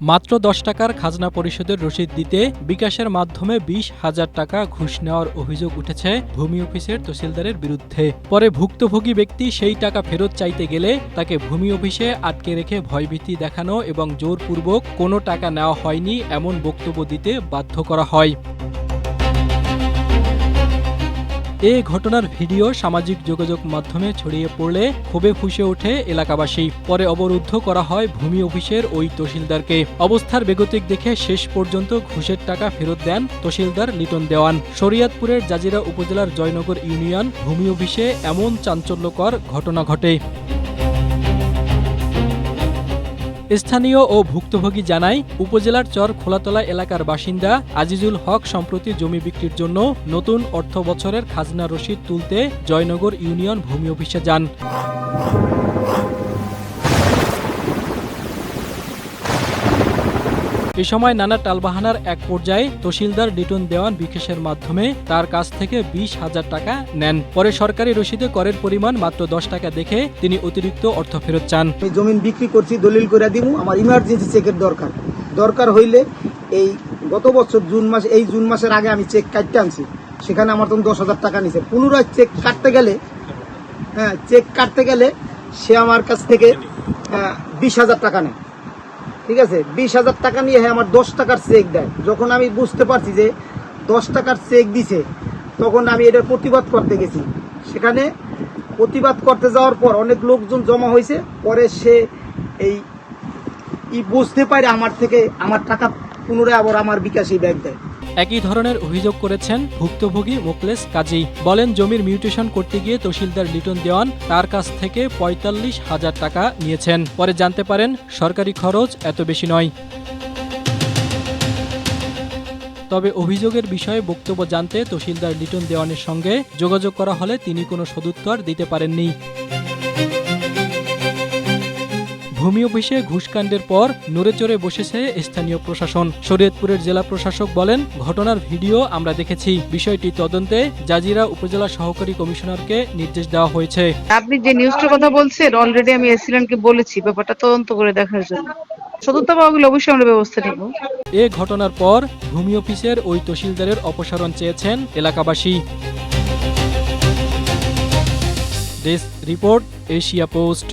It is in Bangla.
মাত্র ১০ টাকার খাজনা পরিশোধের রসিদ দিতে বিকাশের মাধ্যমে ২০,০০০ টাকা ঘুষ নেওয়ার অভিযোগ উঠেছে ভূমি অফিসের তহসিলদারের বিরুদ্ধে। পরে ভুক্তভোগী ব্যক্তি সেই টাকা ফেরত চাইতে গেলে তাকে ভূমি অফিসে আটকে রেখে ভয়ভীতি দেখানো এবং জোরপূর্বক কোনো টাকা নেওয়া হয়নি এমন বক্তব্য দিতে বাধ্য করা হয়। এই ঘটনার ভিডিও সামাজিক যোগাযোগ মাধ্যমে ছড়িয়ে পড়লে ক্ষোভে ফুঁসে ওঠে এলাকাবাসী। পরে অবরুদ্ধ করা হয় ভূমি অফিসের ওই তহসিলদারকে। অবস্থার বেগতিক দেখে শেষ পর্যন্ত ঘুষের টাকা ফেরত দেন তহসিলদার লিটন দেওয়ান। শরীয়তপুরের জাজিরা উপজেলার জয়নগর ইউনিয়ন ভূমি অফিসে এমন চাঞ্চল্যকর ঘটনা ঘটে। স্থানীয় ও ভুক্তভোগী জানায়, উপজেলার চর খোলাতলা এলাকার বাসিন্দা আজিজুল হক সম্প্রতি জমি বিক্রির জন্য নতুন অর্থ বছরের খাজনা রসিদ তুলতে জয়নগর ইউনিয়ন ভূমি অফিসে যান। এ সময় নানা টালবাহানার এক পর্যায়ে তহসিলদার লিটন দেওয়ান বিকাশের মাধ্যমে তার কাছ থেকে ২০,০০০ টাকা নেন। পরে সরকারি রসিদে করের পরিমাণ মাত্র ১০ টাকা দেখে তিনি অতিরিক্ত অর্থ ফেরত চান। আমি জমিন বিক্রি করছি, দলিল করে দিব, আমার ইমার্জেন্সি চেকের দরকার হইলে এই গত বছর জুন মাসের আগে আমি চেক কাটতে আনছি, সেখানে আমার তখন ১০,০০০ টাকা নিছে। পুনরায় চেক কাটতে গেলে সে আমার কাছ থেকে ২০,০০০ টাকা নেয়। ঠিক আছে, ২০,০০০ টাকা নিয়ে আমার ১০ টাকার চেক দেয়। যখন আমি বুঝতে পারছি যে ১০ টাকার চেক দিছে, তখন আমি এটার প্রতিবাদ করতে গেছি। সেখানে প্রতিবাদ করতে যাওয়ার পর অনেক লোকজন জমা হয়েছে। পরে সে বুঝতে পারে আমার টাকা পুনরায় আবার আমার বিকাশে ব্যাগ দেয়। একই ধরনের অভিযোগ করেছেন ভুক্তভোগী মোকলেস কাজী। বলেন, জমির মিউটেশন করতে গিয়ে তহসিলদার লিটন দেওয়ান তার কাছ থেকে ৪৫,০০০ টাকা নিয়েছেন। পরে জানতে পারেন সরকারি খরচ এত বেশি নয়। তবে অভিযোগের বিষয়ে বক্তব্য জানতে তহসিলদার লিটন দেওয়ানের সঙ্গে যোগাযোগ করা হলে তিনি কোনো সদুত্তর দিতে পারেননি। ভূমি অফিসে ঘুষকাণ্ডের পর নড়েচড়ে বসেছে স্থানীয় প্রশাসন। শরীয়তপুরের জেলা প্রশাসক বলেন, ঘটনার ভিডিও আমরা দেখেছি, বিষয়টি তদন্তে জাজিরা উপজেলা সহকারী কমিশনারকে নির্দেশ দেওয়া হয়েছে। আপনি যে নিউজটার কথা বলছেন, অলরেডি আমি এসিলেন্টকে বলেছি ব্যাপারটা তদন্ত করে দেখার জন্য। সততা পাওয়া গেলে অবশ্যই আমরা ব্যবস্থা নেব। এ ঘটনার পর ভূমি অফিসের ওই তহসিলদারের অপসারণ চেয়েছেন এলাকাবাসী। Desk report, Asia post.